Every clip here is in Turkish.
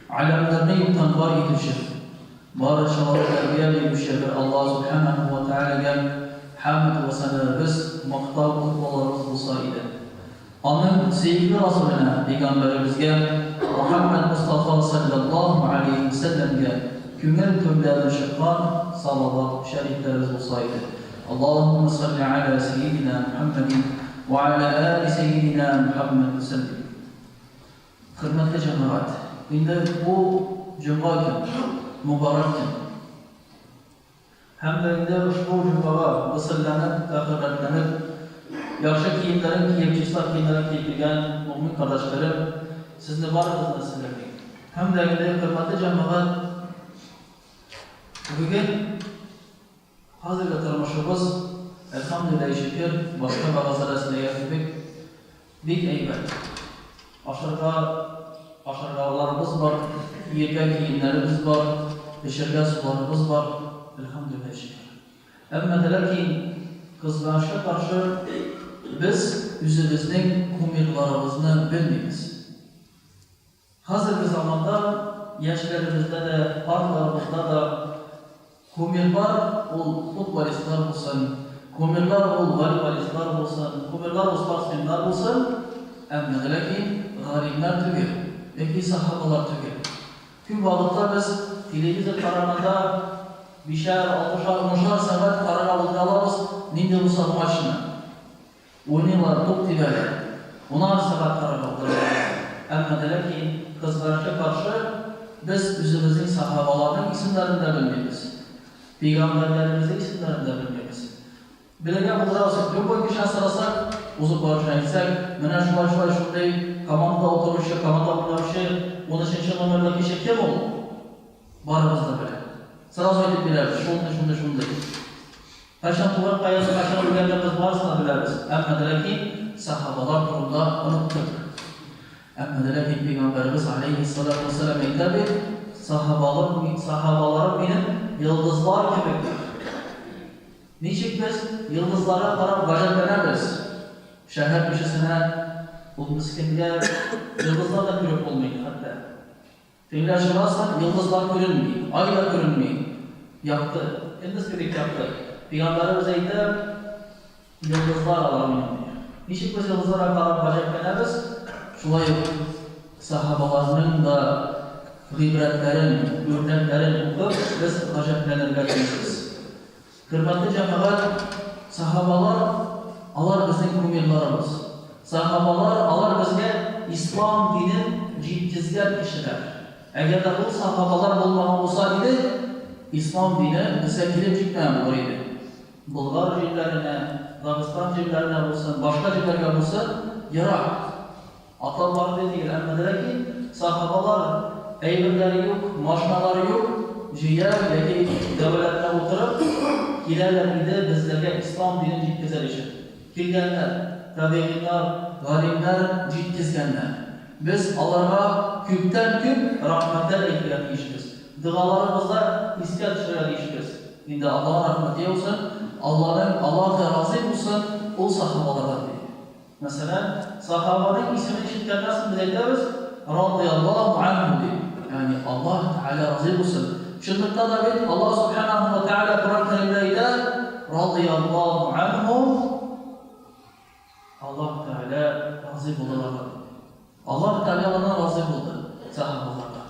alemlerine yutanlar yetişir. Barı şaları terbiye düşer. Allah subhanahu wa ta'ala hamd ve sanarız, maqtab kutbalarımız olsaydı. Onun sevgili Resulüne, Peygamberimizge, Muhammed Mustafa sallallahu aleyhi ve sellem'ge küngel türlerine şıkkan salavat şeriflerimiz olsaydı. Allahümme salli ala seyyidina Muhammedin ve ala ali seyyidina Muhammed sallim. Hürmetli cemaat, şimdi bu cuma gün, mübarek gün. Hem de ushbu cumbaga ısırlanıp, takırlanıp, yaxşı kiyimlerin kiyimçiler kiyimlerin kiyilgen mümin kardeşlerim, sizni barınızla sizlerdik. Hem de hürmetli cemaat, bugün hazırda tarmışımız, elhamdülillah şükür, başka bağızlarısına yaptık, bir eybet. Aşırılarımız var, yiyecek kiyimlerimiz var, pişirgen sularımız var, elhamdülillah şükür. Ama de lakin, kızganışa karşı biz yüzümüzün kumirlarımızını bilmeyiz. Hazır bir zamanda yaşlarımızda da, parlarımızda da kumirlar ol futbolistler olsun, kumirlar ol voleybolistler olsun, kumirlar ol sportsmenler olsun, ama de lakin garipler tügür, belki sahabalar tügür. Tüm vakitte biz televizyon kanalında bişer, 60-60 saat karara alırız, ninde bu saat maçına. Oynuyorlar, top tibeler. 10 saat karara alırız. Ama de lakin kızlarına karşı biz yüzümüzün sahabalarının isimlerini de bilmeyiz. Peygamberlerimizin isimlerini de bilmeyiz. Bilegen bu kadar tüm bu kişi sırasık, uzun barışına gitsek, menen şunday komanda oturuşu, komanda oturuşu, 13. numaralı kişi kim olur? Barımızda bile. Sırası ödip biliriz, şunday. Kaçan tuvar kayası, kaçan ülkelerimiz varsa biliriz. Ama de lakin sahabalar durumda unuttuk. Ama de lakin Peygamberimiz aleyhissalatu vesselam eylebi, sahabalarım benim yıldızlar kibiktir. Niçin biz yıldızlara karab gacetleneriz? Şehir köşesine, bu miskinliğe yıldızlar da görüp olmayın hatta. Fengler şurasından yıldızlar görünmeyin, aylar görünmeyin. Yaktı, endüz birlik yaktı. Peygamberimiz eylebi, yıldızlar alamayın. Niçin biz yıldızlara karab gacetleneriz? Şulay sahabalarının da ibretlerin, örneklerin okup biz gacetlenirge çalışırız. Hürmetli cemaat, sahabalar alar bizim kumirlarımız. Sahabalar alar bizge İslam dinin ciddizgen kişiler. Eğer de bu sahabalar olmayan olsaydı, İslam dini bize girip çıkmayan olurdu. Bulgar ciblerine, Dağıstan ciblerine olsun, başka ciblerine olsun, yarak. Atalar dediği emredere ki, sahabalar eğilimleri yok, maşinaları yok, ciğer yaki devletine oturup, giderler de bizlerge İslam dini ciddizler. Kilgenler, tabiinler, galimler ciddizgenler. Biz Allah'a küpten küp rahmetler ekleyip işimiz. Dualarımızda iskat şöyle işimiz. Şimdi Allah'a rahmeti olsun, Allah'a razı olsun, o sahabalardan değil. Mesela sahabanın ismini işitken nasıl biz ederiz? Radıyallahu anhu diye. Yani Allah Teala razı olsun. Şunlukta da Allah subhanahu ve teala Kur'an-ı Kerim'de radıyallahu anhum Allah Teala razı oldular. Allah Teala ona razı oldu sahabalarla.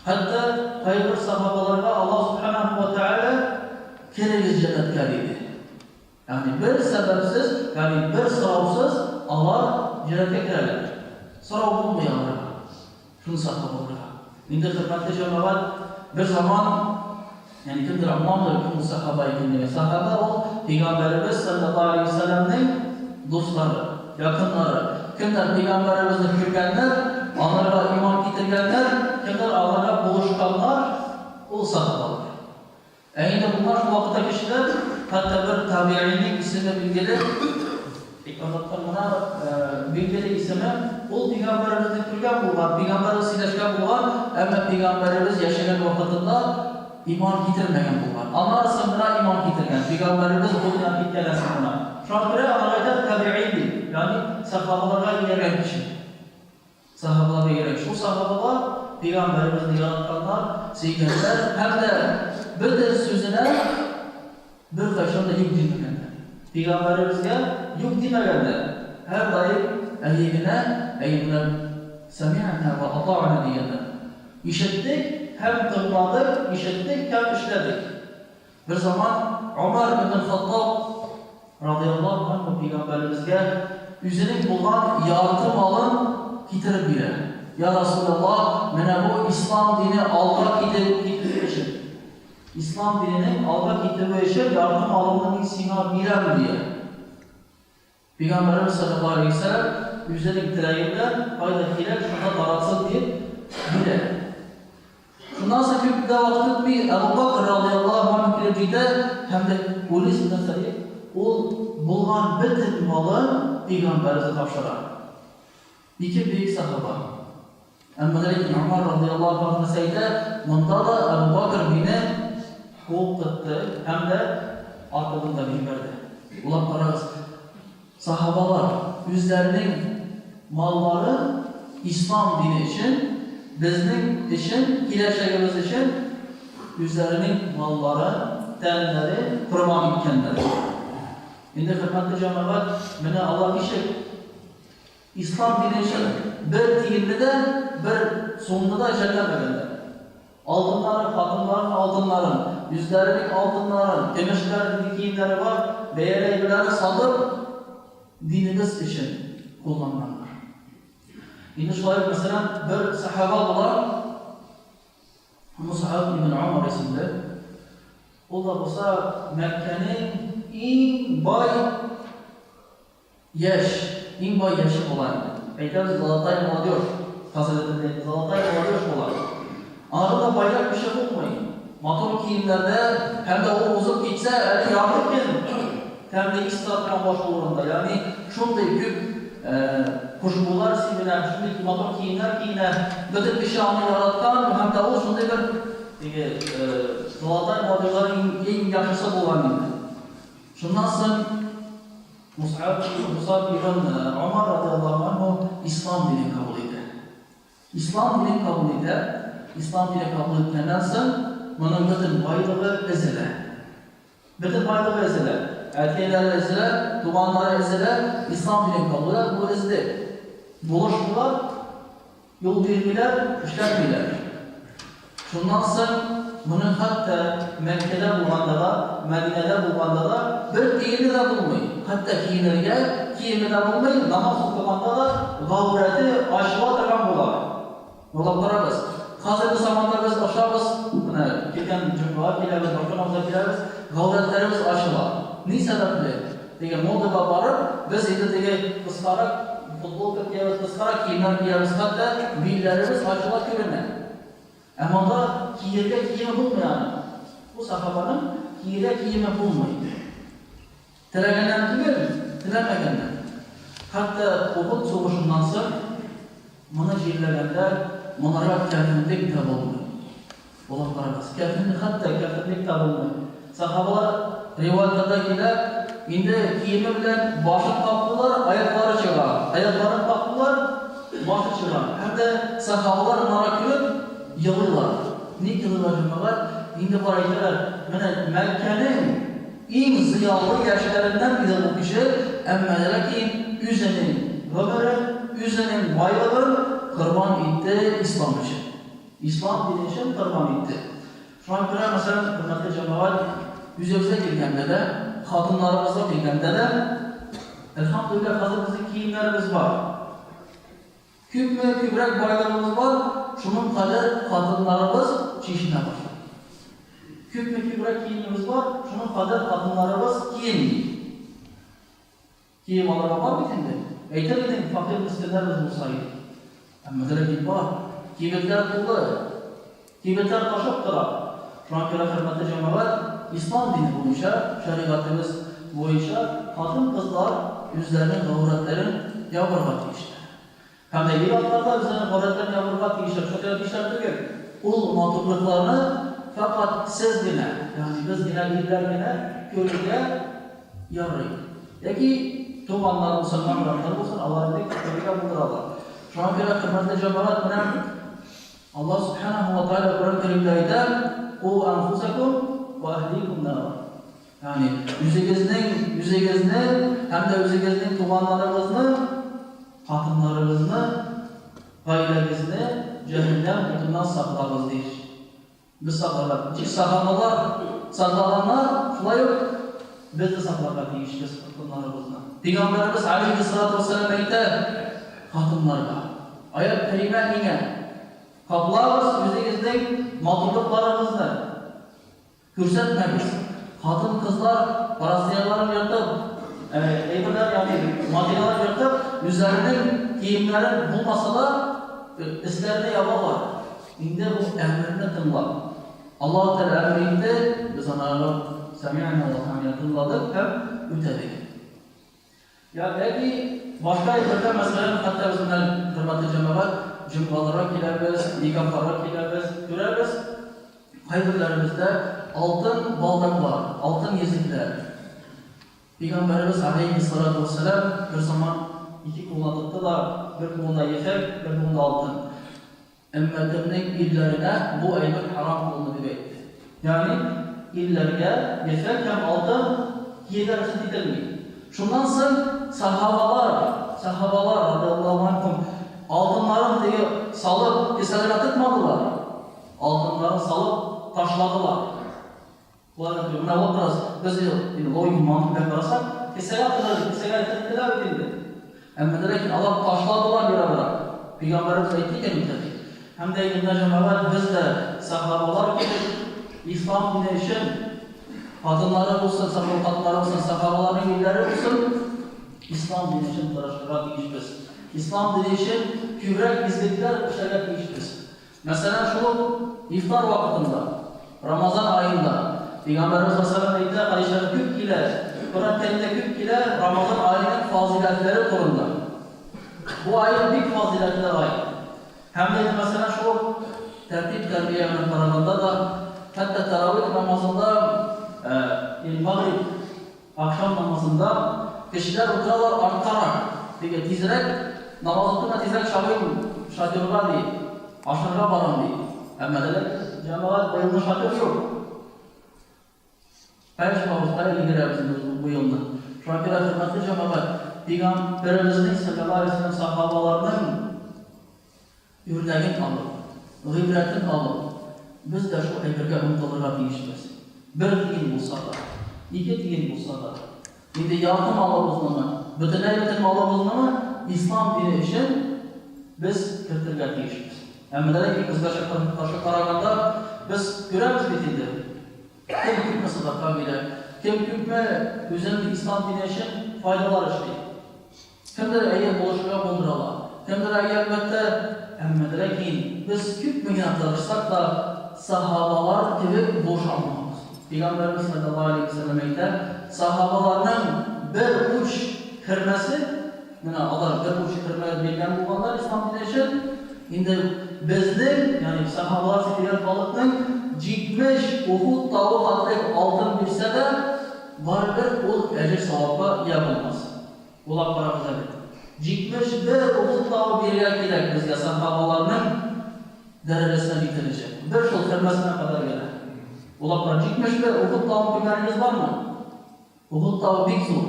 Hatta hayır sahabalarla Allah subhanahu ve teala kereviz cennetleriydi. Yani bir sebepsiz, yani bir sıravsız Allah cennete girerler. Sırav bulmayanlar. Şunu sahabalarla. Şimdi hürmetli cemaat bir zaman yani kimdir anlamdır kim sahabayı kimdir? Sahaba o Peygamberimiz sallallahu aleyhi ve sellem'nin dostları, yakınları. Kimdir Peygamberimizin kürgenler, onlara iman getirgenler, kimdir Allah'a buluşkanlar, o sahabalar. Yine bunlar şu vakitte kişiler, hatta bir tabi'inin ismi bilgili, İkazatlar buna bilgili ismi, o Peygamberimizin kürgen bulgan, Peygamberimiz sileşken bulgan, ama Peygamberimiz yaşayan vakitinde iman getirmeyen bulgan. Onlar sonra iman getirgen, Peygamberimiz bundan gitkelensin buna. Şu an buraya anlayacak tabi'indi, yani sahabalara yeren kişi. Sahabalara yeren. Şu sahabalar Peygamberimizni yaratkanlar, sevgenler hem de bir sözüne bir kaşında yük dinleyenler. Peygamberimizge yük dinleyenler. Her daim eyyibine semi'na ve ata'na diyenler. İşittik, hem tırmadık, işittik, hem işledik. Bir zaman Ömer ibn Khattab radıyallahu anh Peygamberimizge yüzünün bulgan yardım alın getirip bile. Ya Resulallah, mene bu İslam dini alga getirip için. İslam dininin alga getirip için yardım alımının sina birem diye. Peygamberimiz sallallahu aleyhi ve sellem yüzünün dileğinden haydakiler şuna daratsın diye bile. Şundan sonra bir de vakit bir Ebu Bakr radıyallahu anh kirecide hem de polis meseleyi o bulgan bütün malın Peygamberimize tavşırar. İki büyük sahaba. Emre'nin Ömer radıyallahu anh meseleyle bunda da Ebu Bakr beni kovup tuttu hem de arkadan verdi. Ulan parası. Sahabalar yüzlerinin malları İslam dini için, bizim için, geleceğimiz için yüzlerinin malları, tenleri kurban etkenler. Şimdi hürmetli cemaat, bana Allah bir şey, İslam dini için bir tiyirlide, bir sonunda da cennet altınların, kadınların altınların, yüzlerinin altınların, demişlerin dikiyinleri var, değerli satıp dinimiz için kullanılanlar. Yine şöyle mesela bir sahaba var, Mus'ab ibn Umar isimli. O da olsa Mekke'nin en bay yaşı olan. Peygamber Zalatay Madiyor, Hazretleri Zalatay Madiyor olan. Arada bayrak bir şey olmayın. Motor giyimlerde hem de o uzup gitse eli yardım edin. Hem de İslam'dan başvurunda yani şunday büyük kuşbular sivrilen, şunday motor giyimler bütün bir şanı yaratkan hem de o şunday bir Zalatay Madiyor'ların en yaşısı olan. Şundan sonra Mus'ab ibn Umar radıyallahu anh İslam dini kabul eder. İslam dini kabul eder. İslam dini kabul etmeden sonra bunun bütün bayrağı ezilir. Bütün bayrağı ezilir. Erkekler ezilir, dumanlar ezilir, İslam dini kabul eder. Bu ezdi. Buluşmalar, yol vermeler, işletmeler. Şundan sonra bunun hatta Mekke'de bulganda da, Medine'de bulganda da bir dini de bulmayın. Hatta kiyimde bulmayın. Namaz okumakta da gavreti aşıva takan bular. Yolaklarımız. Hazır bu zamanda biz aşağımız, geçen cümle geliriz, bakımımıza geliriz, gavretlerimiz aşıva. Ne sebeple? Dege Moldova varıp, biz indi kıskarak, futbol kırkıyarız, kıskarak kiyimler giyeriz. Hatta billerimiz aşıva görünür. Ama da kiyimi bulmayan, bu sahabanın kiyimi bulmayın. Dilegenden değil mi? Dilemegenden. Hatta Uhud soğuşundan sonra bana jirlegende onlara kafirlik tabulmuyor. Ola karamaz. Kafirlik hatta kafirlik tabulmuyor. Sahabalar rivayetlerdekiler indi kiyimi bilen başını kaptılar, ayakları çıkar. Ayaklarını kaptılar, başı çıkar. Hem de sahabalar onlara külüp yılırlar. Ne yılırlar cümleler? İndi var ayetler. Mekke'nin en ziyalı yaşlarından biri bu kişi emmelere ki yüzenin ömrü, yüzenin bayrağı kurban etti İslam için. İslam dini için kurban etti. Şu an göre mesela hürmetli cemaat yüzümüze girgende de, kadınlarımıza girgende de elhamdülillah hazır bizim kiyimlerimiz var. Kübrek bayrağımız var, şunun kadar kadınlarımız çeşitine var. Kübrek kiyimimiz var, şunun kadar kadınlarımız giyinmiyor. Giyim olarak var mı şimdi? Eytemeyin fakir miskinlerimiz olsaydı. Ama böyle var. Kibetler dolu. Kibetler taşıp durar. Şu an göre hürmetli cemaat, İslam dini boyunca, şeriatımız boyunca kadın kızlar yüzlerinin gavretlerin yavrugat işte. Hem de İranlarda yüzlerinin gavretlerin yavrugat işte. Çok öyle işler değil. Ul matublıklarını fakat siz dine, yani biz dine, köylüye yarayın. Peki, Tumanlar, Müslümanlar olsun, Allah'ın dik, köylüye bulur Allah. Şu an göre hürmetli cemaat, Allah Subhanahu wa Ta'ala Kur'an-ı Kerim'de ayet "Qu anfusakum ve ahlikum nar." Yani yüzegizini hem de yüzegizning tuğanlarınızını, hatınlarınızını, gayrelerinizni cehennem otundan saklarız deyir. Biz saklarlar. Çünkü saklaranlar şulay yok. Biz de saklarlar deyişimiz hatınlarımızını. Peygamberimiz Aleyhisselatü Vesselam ayette hatınlarga. Ayet kerime ine. Kaplarız yüzegizning matırlıklarınızını. Kürsətmemiz. Hatın kızlar parasıyalarını yırtıp, eyvirler yani maddeler yırtıp, yüzlerinin giyimlerin bulmasa da islerine yaparlar. İndi bu emrinde tınlar. Allah-u Teala emrinde biz anarlar semi'na ve ta'ala tınladık hem ütedik. Ya belki başka yerlerde mesela hatta bizimle hürmetli cemaat cümbalara kileriz, nikahlara kileriz, göreriz. Hayırlarımızda altın baldaklar, altın yüzükler. Peygamberimiz Aleyhisselatü Vesselam bir zaman iki kullandıkta da bir kolunda yefek, bir kolunda altın. Ümmetimnin illerine bu ayet haram oldu diye. Yani illerine yefek hem altın giderse ditilmiyor. Şundan sonra sahabalar radıyallahu anhum altınların diye salıp keselerine tıkmadılar. Altınları salıp taşladılar. Bunlar diyor, ne olmaz? Biz oyun mantıkla karasak, keseye tıktılar edildi. Ama de ki Allah taşladılar bir ara. Peygamberimiz ayeti kelimleri. Hem de yine cemaat biz de sahabalar gibi İslam dini için kadınları olsun, kadınları olsun, sahabaların illeri olsun, İslam dini için uğraştılar deyişimiz. İslam dini için kübrek izledikler şeyler deyişimiz. Mesela şu iftar vaktinde, Ramazan ayında, Peygamberimiz Aleyhisselam ayette Ayşe küp ile, Kur'an-ı Kerim'de küp ile Ramazan ayının faziletleri korundu. Bu ayın büyük faziletleri ay. Hem de mesela şu tertip terbiye örneklerinde da hatta teravih namazında, Maghrib akşam namazında kişiler otururlar artarak, tizrek namaz oturma tizrek şatırlar değil. Aşırıya varan değil. Ama cemaat bayılma şartı yok. Peygamberimiz ilgilenmişsiniz bu yılda. Şu an biraz hürmetli cemaat, Peygamberimizin sallallahu aleyhi ve sellem sahabalarının yüreğini alıp, gıybretini alıp, biz de şu eybirge umutlarına değişmez. Bir din bulsa da, iki din bulsa da, şimdi yardım alıbızını, bütün eyletin alıbızını İslam dini için biz kırtırga değişmez. Ama da ki kızlar karşı karaganda biz göremiz bitildi. Kim hükme sadaka bile, kim hükme üzerinde İslam dini için faydalar işliyor. Kimdir eğer buluşuğa bulundurala, kimdir eğer elbette ama da ki biz hükmüne tartışsak da sahabalar gibi boşanmamız. Peygamberimiz sallallahu aleyhi ve sellem'de sahabalarının bir uç kırması, Allah bir uç kırmaya bilgen olanlar İslam dini için şimdi bizning yani sahabalar siriyat balıkның 70 Uhud tağı hattık altın bilse de var bir ol ecir savabı yapılmaz. Olap paramıza bir. 71 Uhud tağı bir yer gerek bizge sahabalarının derecesine bitirecek. Bir yıl kırmasına kadar gerek. Olap para 71 Uhud tağı bilmeniz var mı? Uhud tağı bir zor.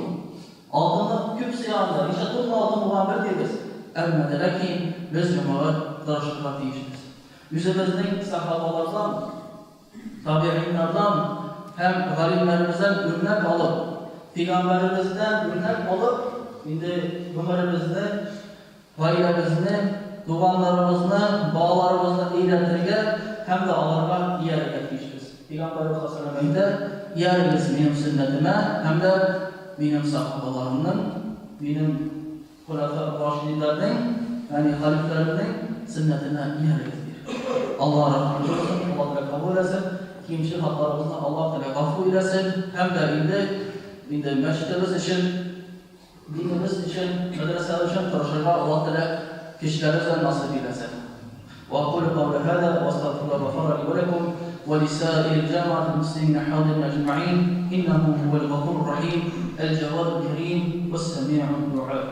Altında küp siyahında, işte tuzun altın olan bir değiliz. Elbette ki biz cemaat darışıklar deyişimiz. Yüzümüzün sahabalardan, tabi'inlerden hem galimlerimizden örnek alıp, Peygamberimizden örnek alıp, şimdi ömrümüzde, gayremizde, duanlarımızda, bağlarımızda iyiletirge hem de Allah'a iyi hareket deyişimiz. Peygamberimiz Aleyhisselam'da yerimiz benim sünnetime hem de benim sahabalarımın, benim Hulafâ-ı Raşidînlerden, yani haliflerinin sünnetine iyi hareket ediyor. Allah rahmet eylesin, Allah da kabul etsin. Kimçi haklarımızda Allah da gafur eylesin. Hem de indi meşritimiz için, dinimiz için, medreseler için çalışırlar. Allah da kişilerimize nasip eylesin. وأقول قول هذا وأستغفر الله غفر لي ولكم ولسائر الجامعة المسلمين الحاضرين أجمعين إنه هو الغفور الرحيم الجواد الكريم والسميع الدعاء.